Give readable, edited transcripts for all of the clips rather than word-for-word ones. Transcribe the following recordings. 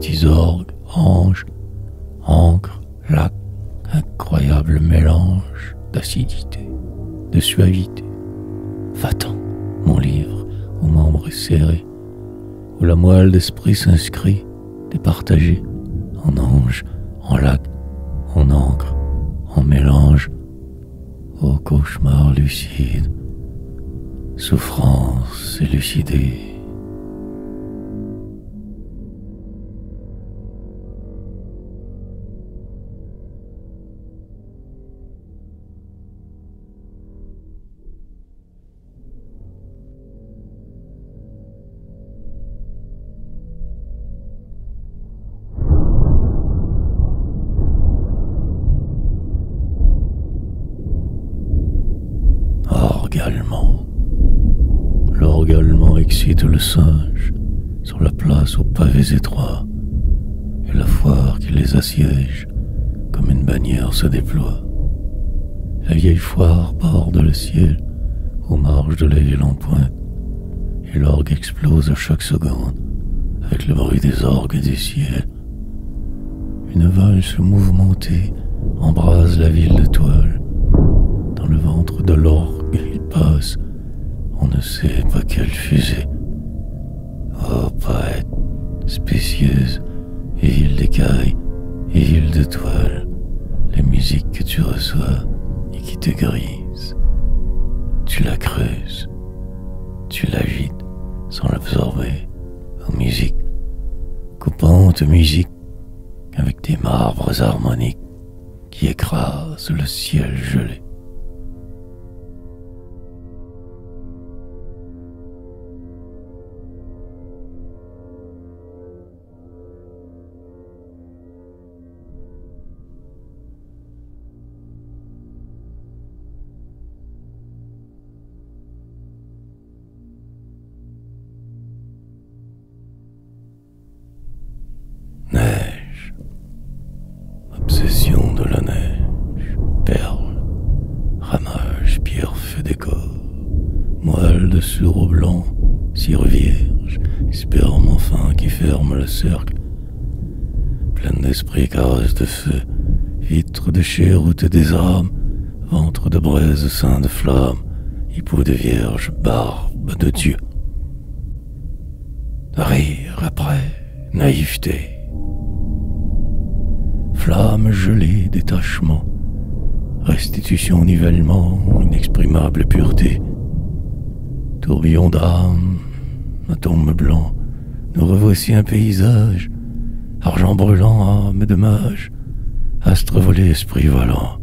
petits orgues, anges, encre, lac, incroyable mélange d'acidité, de suavité. Va-t'en, mon livre, aux membres serrés, où la moelle d'esprit s'inscrit, départagée, en ange, en lac, en encre, en mélange, ô cauchemar lucide, souffrance élucidée. L'orgue allemand excite le singe sur la place aux pavés étroits, et la foire qui les assiège comme une bannière se déploie. La vieille foire borde le ciel aux marges de la ville en pointe, et l'orgue explose à chaque seconde avec le bruit des orgues du ciel. Une valse mouvementée embrase la ville de toile. Dans le ventre de l'orgue, il passe, on ne sait pas quelle fusée. Ô poète, spécieuse, et ville d'écailles, et ville de toile, la musique que tu reçois et qui te grise. Tu la creuses, tu l'agites sans l'absorber, en musique, coupante musique, avec des marbres harmoniques qui écrasent le ciel gelé. Neige, obsession de la neige, perles, ramage, pierre, feu décor, moelle de sureau blanc, cire vierge, sperme enfin qui ferme le cercle, pleine d'esprit, caresse de feu, vitre de chair où te désarme, ventre de braise, sein de flamme, hippo de vierge, barbe de Dieu. Rire après, naïveté. Flamme gelée, détachement, restitution, nivellement, inexprimable pureté. Tourbillon d'âme, atome blanc, nous revoici un paysage, argent brûlant, âme de mage, astre volé, esprit volant.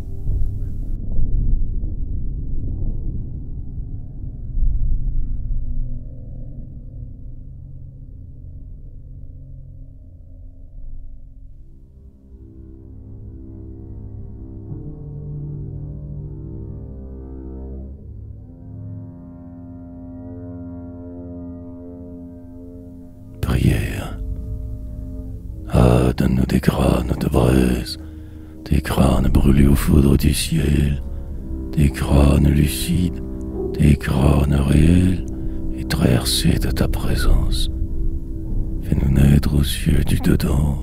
Prière. Ah, donne-nous des crânes de braise, des crânes brûlés aux foudres du ciel, des crânes lucides, des crânes réels et traversés de ta présence. Fais-nous naître aux cieux du dedans,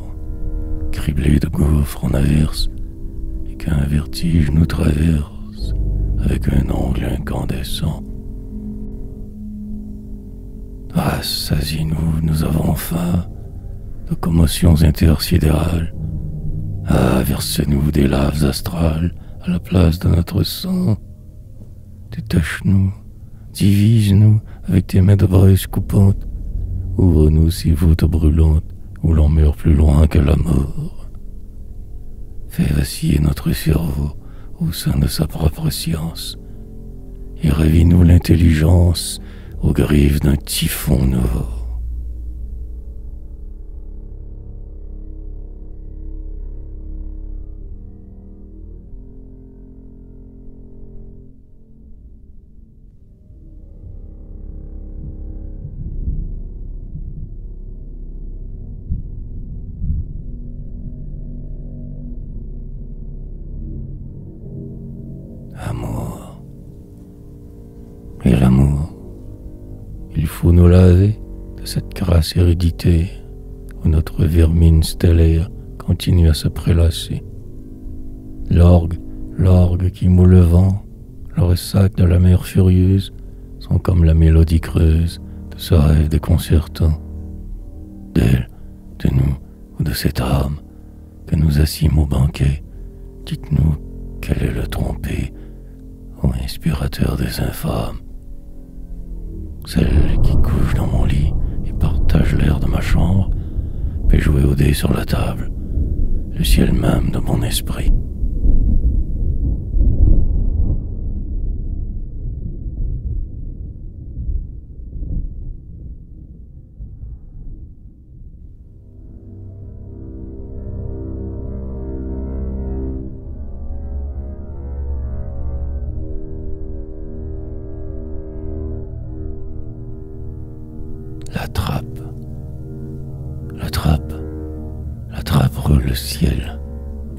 criblés de gouffres en averse, et qu'un vertige nous traverse avec un ongle incandescent. Rassasie-nous, nous avons faim, de commotions intersidérales. Ah, versez-nous des laves astrales à la place de notre sang. Détache-nous, divise-nous avec tes mains de braise coupantes. Ouvre-nous ces voûtes brûlantes où l'on meurt plus loin que la mort. Fais vaciller notre cerveau au sein de sa propre science et ravis-nous l'intelligence aux griffes d'un typhon nouveau. Amour. Et l'amour, il faut nous laver de cette crasse hérédité où notre vermine stellaire continue à se prélasser. L'orgue qui moule le vent, le ressac de la mer furieuse sont comme la mélodie creuse de ce rêve déconcertant. D'elle, de nous ou de cette âme que nous assîmes au banquet, dites-nous quel est le trompé ou inspirateur des infâmes. Celle qui couche dans mon lit et partage l'air de ma chambre peut jouer au dé sur la table, le ciel même de mon esprit. La trappe, la trappe, la trappe roule le ciel.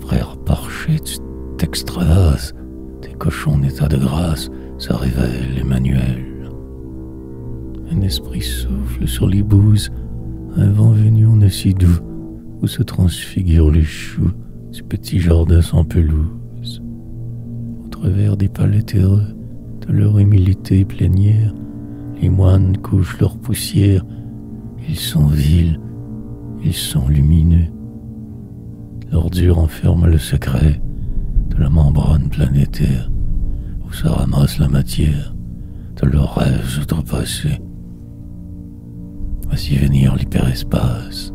Frère Parché, tu t'extravases. Tes cochons en état de grâce se révèlent, Emmanuel. Un esprit souffle sur les bouses, un vent venu on ne si doux, où se transfigurent les choux du petit jardin sans pelouse. Au travers des palais terreux, de leur humilité plénière, les moines couchent leur poussière. Ils sont vils, ils sont lumineux. L'ordure enferme le secret de la membrane planétaire où se ramasse la matière de leurs rêves outrepassés. Voici venir l'hyperespace,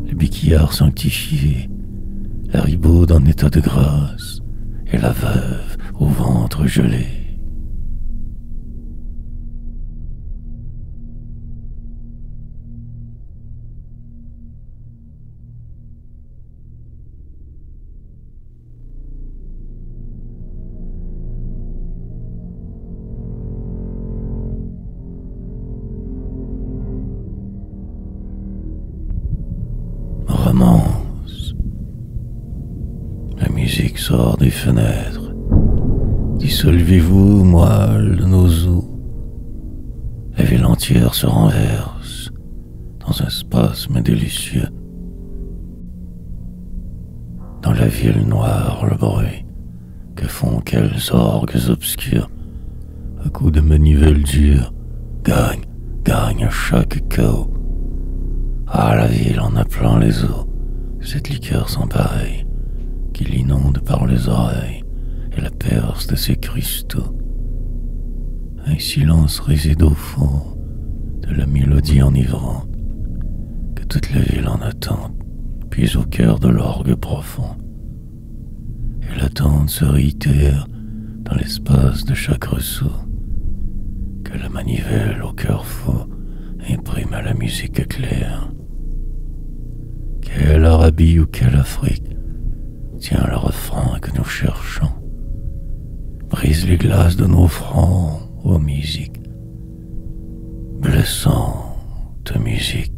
le biquillard sanctifié, la ribaude en état de grâce et la veuve au ventre gelé. Romance. La musique sort des fenêtres. Dissolvez-vous, moelle de nos os. La ville entière se renverse dans un spasme délicieux. Dans la ville noire, le bruit que font quels orgues obscurs à coups de manivelle dure gagne à chaque chaos. Ah, la ville en appelant les eaux, cette liqueur sans pareil qui l'inonde par les oreilles et la perce de ses cristaux. Un silence réside au fond de la mélodie enivrante que toute la ville en attend, puis au cœur de l'orgue profond. Et l'attente se réitère dans l'espace de chaque ressaut que la manivelle au cœur faux imprime à la musique claire. Quelle Arabie ou quelle Afrique tient le refrain que nous cherchons, brise les glaces de nos fronts, ô musique, blessante musique.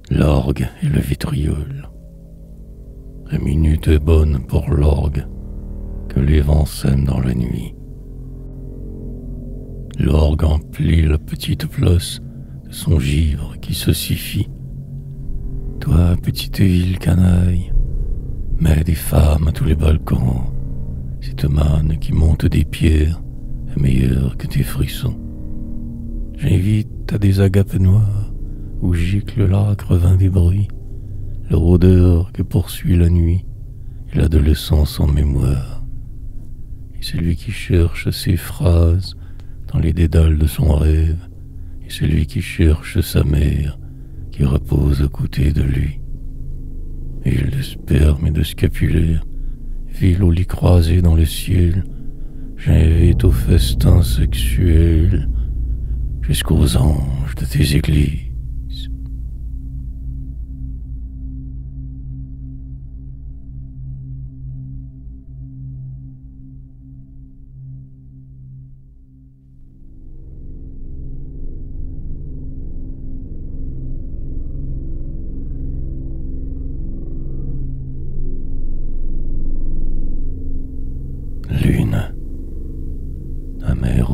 L'orgue et le vitriol. La minute est bonne pour l'orgue que les vents sèment dans la nuit. L'orgue emplit la petite place de son givre qui se suffit. Toi, petite ville canaille, mets des femmes à tous les balcons. Cette manne qui monte des pierres est meilleure que tes frissons. J'invite à des agapes noires où gicle l'âcre vin des bruits, le rôdeur que poursuit la nuit et l'adolescence en mémoire. Et celui qui cherche ses phrases dans les dédales de son rêve, et celui qui cherche sa mère qui repose à côté de lui. Ville de sperme et de scapulaire, ville au lit croisé dans le ciel, j'invite au festin sexuel jusqu'aux anges de tes églises.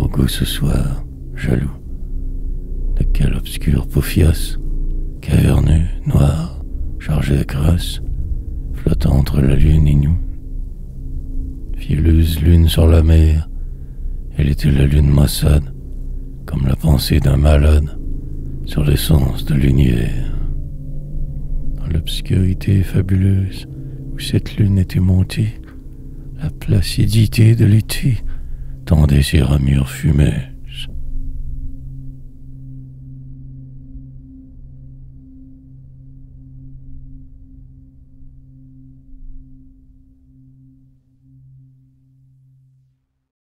au goût ce soir, jaloux. De quel obscur Pophias, caverneux, noir, chargé de crasse, flottant entre la lune et nous. Fileuse lune sur la mer, elle était la lune maussade, comme la pensée d'un malade sur l'essence de l'univers. Dans l'obscurité fabuleuse où cette lune était montée, la placidité de l'été tendait ses ramures fumées.